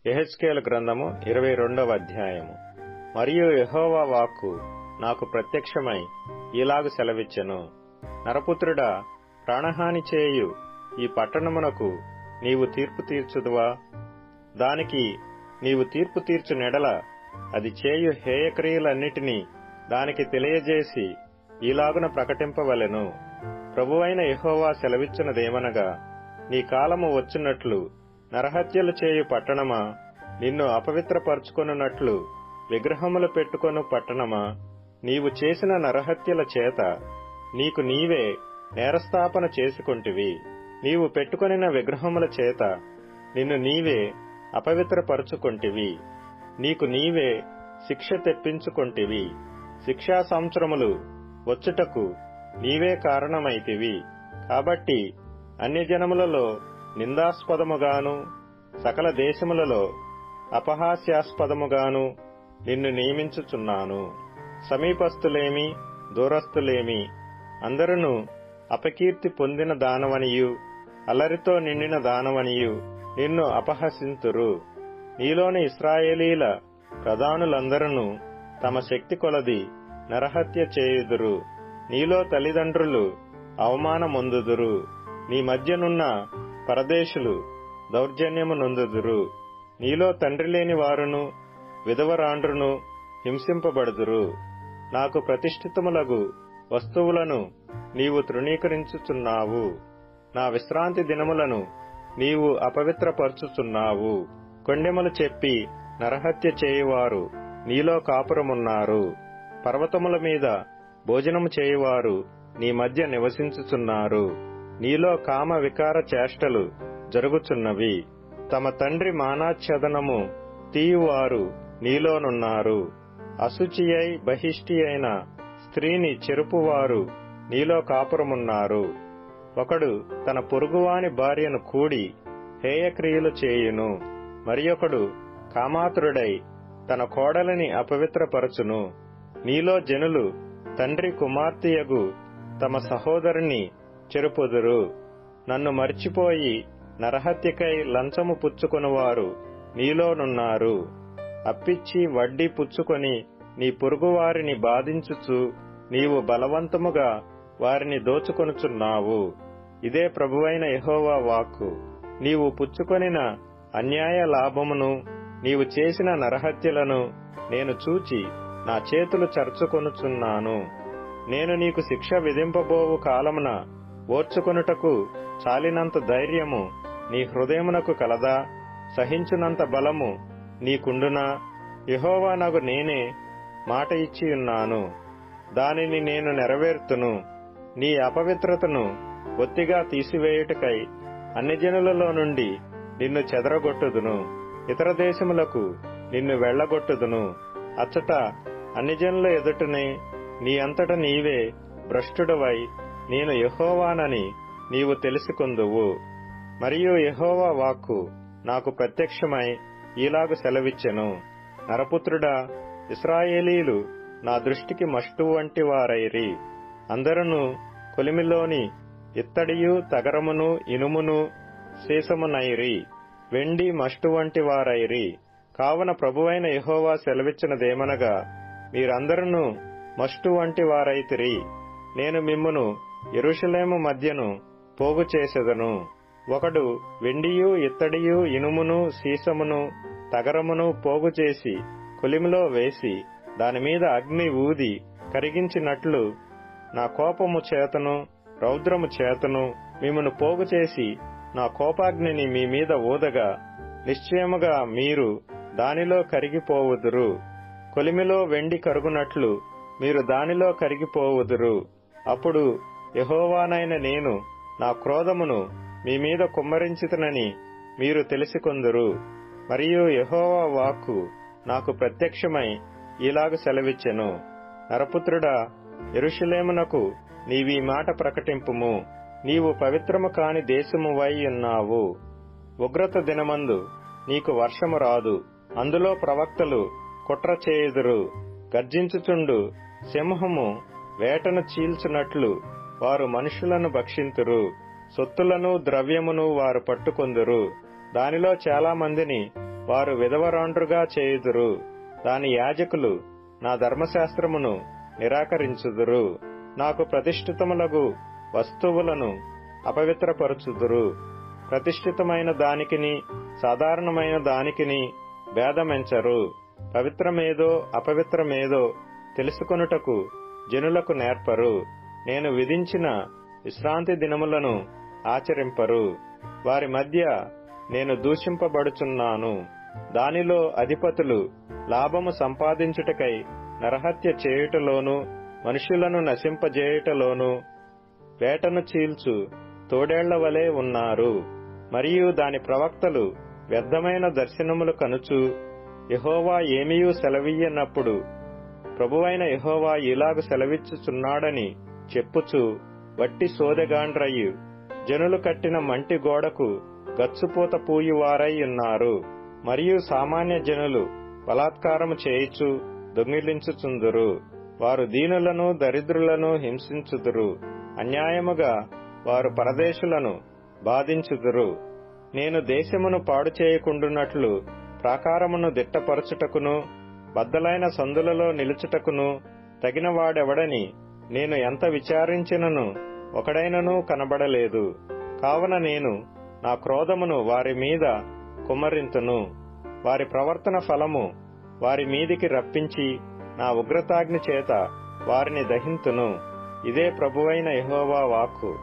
యెహెజ్కేలు గ్రంథము 22వ అధ్యాయము. మరియు యెహోవా వాక్కు నాకు ప్రత్యక్షమై ఈలాగు సెలవిచ్చెను. నరపుత్రుడా, ప్రాణహాని చేయు ఈ పట్టణమునకు నీవు తీర్పు తీర్చుదువా? దానికి నీవు తీర్పు తీర్చు నెడల అది చేయు హేయక్రియలన్నిటినీ దానికి తెలియజేసి ఈలాగున ప్రకటింపవలెను. ప్రభువైన యెహోవా సెలవిచ్చినదేమనగా, నీ కాలము వచ్చున్నట్లు నరహత్యలు చేయు పట్టణమా, నిన్ను అపవిత్రపరుచుకొనున్నట్లు విగ్రహములు పెట్టుకొను పట్టణమా, నీవు చేసిన నరహత్యల చేత నీకు నీవే నేరస్థాపన చేసుకొంటివి. నీవు పెట్టుకొనిన విగ్రహముల చేత నిన్ను నీవే అపవిత్రపరుచుకొంటివి. నీకు నీవే శిక్ష తెప్పించుకొంటివి. శిక్షా సంవత్సరములు వచ్చుటకు నీవే కారణమైతివి. కాబట్టి అన్యజనములలో నిందాస్పదముగాను సకల దేశములలో అపహాస్యాస్పదముగాను నిన్ను నియమించుచున్నాను. సమీపస్థులేమి దూరస్థులేమి అందరూ అపకీర్తి పొందిన దానవనియు అల్లరితో నిండిన దానవనియు నిన్ను అపహసింతురు. నీలోని ఇశ్రాయేలీల ప్రధానులందరూ తమ శక్తి కొలది నరహత్య చేయుదురు. నీలో తల్లిదండ్రులు అవమానమొందుదురు. నీ మధ్యనున్న పరదేశులు దౌర్జన్యము నొందుదురు. నీలో తండ్రి లేని వారును విధవరాండ్రును హింసింపబడుదురు. నాకు ప్రతిష్ఠితములగు వస్తువులను నీవు తృణీకరించుచున్నావు. నా విశ్రాంతి దినములను నీవు అపవిత్రపరచుచున్నావు. కొండెములు చెప్పి నరహత్య చేయువారు నీలో కాపురమున్నారు. పర్వతముల మీద భోజనము చేయువారు నీ మధ్య నివసించుచున్నారు. నీలో కామ వికార చేష్టలు జరుగుచున్నవి. తమ తండ్రి మానాచ్ఛేదనము తీయువారు నీలోనున్నారు. అశుచి అయి బహిష్టి అయిన స్త్రీని చెరుపువారు నీలో కాపురమున్నారు. ఒకడు తన పొరుగువాని భార్యను కూడి హేయక్రియలు చేయును. మరియొకడు కామాతురుడై తన కోడలిని అపవిత్రపరచును. నీలో జనులు తండ్రి కుమార్తెయగు తమ సహోదరుని చెరుపుదురు. నన్ను మర్చిపోయి నరహత్యకై లంచము పుచ్చుకొనువారు నీలోనున్నారు. అప్పిచ్చి వడ్డీ పుచ్చుకొని నీ పొరుగువారిని బాధించుచు నీవు బలవంతముగా వారిని దోచుకొనుచున్నావు. ఇదే ప్రభువైన యెహోవా వాక్కు. నీవు పుచ్చుకొనిన అన్యాయ లాభమును నీవు చేసిన నరహత్యలను నేను చూచి నా చేతులు చర్చుకొనుచున్నాను. నేను నీకు శిక్ష విధింపబోవు కాలమున ఓర్చుకొనుటకు చాలినంత ధైర్యము నీ హృదయమునకు కలదా? సహించునంత బలము నీకుండునా? యెహోవానగు నేనే మాట ఇచ్చియున్నాను, దానిని నేను నెరవేర్తును. నీ అపవిత్రతను బొత్తిగా తీసివేయుటకై అన్యజనులలో నుండి నిన్ను చెదరగొట్టుదును. ఇతర దేశములకు నిన్ను వెళ్లగొట్టుదును. అచ్చట అన్యజనుల ఎదుటనే నీ అంతట నీవే భ్రష్టుడవై నేను యెహోవానని నీవు తెలుసుకొందువు. మరియు యెహోవా వాక్కు నాకు ప్రత్యక్షమై ఈలాగు సెలవిచ్చెను. నరపుత్రుడా, ఇశ్రాయేలీలు నా దృష్టికి మష్టు వంటి వారైరి. అందరూ కొలిమిలోని ఇత్తడియు తగరమును ఇనుమును సీసమునైరి. వెండి మష్టు వంటి వారైరి. కావున ప్రభువైన యెహోవా సెలవిచ్చినదేమనగా, మీరందరూ మష్టు వంటి వారైతిరి. నేను మిమ్మును యెరూషలేము మధ్యను పోగు చేసెదను. ఒకడు వెండియు ఇత్తడియు ఇనుమును సీసమును తగరమును పోగు చేసి కొలిమిలో వేసి దానిమీద అగ్ని ఊది కరిగించినట్లు నా కోపము చేతను రౌద్రము చేతను మిమ్మును పోగు చేసి నా కోపాగ్నిని మీ మీద ఊదగా నిశ్చయముగా మీరు దానిలో కరిగిపోవుదురు. కొలిమిలో వెండి కరుగునట్లు మీరు దానిలో కరిగిపోవుదురు. అప్పుడు యెహోవానైన నేను నా క్రోధమును మీ మీద కుమ్మరించితినని మీరు తెలిసికొందురు. మరియు యెహోవా వాక్కు నాకు ప్రత్యక్షమై ఈలాగు సెలవిచ్చెను. నరపుత్రుడా, యెరూషలేమునకు నీవీ మాట ప్రకటింపుము. నీవు పవిత్రము కాని దేశమువై ఉన్నావు. ఉగ్రత దినమందు నీకు వర్షము రాదు. అందులో ప్రవక్తలు కుట్ర చేయుదురు. గర్జించుచుండు సింహము వేటను చీల్చునట్లు వారు మనుషులను భక్షింతురు. సొత్తులను ద్రవ్యమును వారు పట్టుకొందురు. దానిలో చాలా మందిని వారు విధవరాండ్రుగా చేయుదురు. దాని యాజకులు నా ధర్మశాస్త్రమును నిరాకరించుదురు. నాకు ప్రతిష్ఠితములగు వస్తువులను అపవిత్రపరచుదురు. ప్రతిష్ఠితమైన దానికిని సాధారణమైన దానికిని భేదమెంచరు. పవిత్రమేదో అపవిత్రమేదో తెలుసుకొనుటకు జనులకు నేర్పరు. నేను విధించిన విశ్రాంతి దినములను ఆచరింపరు. వారి మధ్య నేను దూషింపబడుచున్నాను. దానిలో అధిపతులు లాభము సంపాదించుటకై నరహత్య చేయుటలోను, మనుష్యులను నశింపజేయుటలోను వేటను చీల్చు తోడేళ్ల వలె ఉన్నారు. మరియు దాని ప్రవక్తలు వ్యర్థమైన దర్శనములు కనుచు, యెహోవా ఏమీయూ సెలవియ్యనప్పుడు ప్రభువైన యెహోవా ఇలాగు సెలవిచ్చుచున్నాడని చెప్పుచు వట్టి సోదెగాండ్రయ్యు జనులు కట్టిన మంటి గోడకు గచ్చుపూత పూయువారై ఉన్నారు. మరియు సామాన్య జనులు బలాత్కారము చేయుచు దొంగిలించుచుందురు. వారు దీనులను దరిద్రులను హింసించుదురు. అన్యాయముగా వారు పరదేశులను బాధించుదురు. నేను దేశమును పాడు చేయకుండునట్లు ప్రాకారమును దిట్టపరచుటకును బద్దలైన సందులలో నిలుచుటకును తగినవాడెవడని నేను ఎంత విచారించినను ఒకడైనను కనబడలేదు. కావున నేను నా క్రోధమును వారి మీద కుమ్మరింతును. వారి ప్రవర్తన ఫలము వారి మీదికి రప్పించి నా ఉగ్రతాగ్ని చేత వారిని దహింతును. ఇదే ప్రభువైన యెహోవా వాక్కు.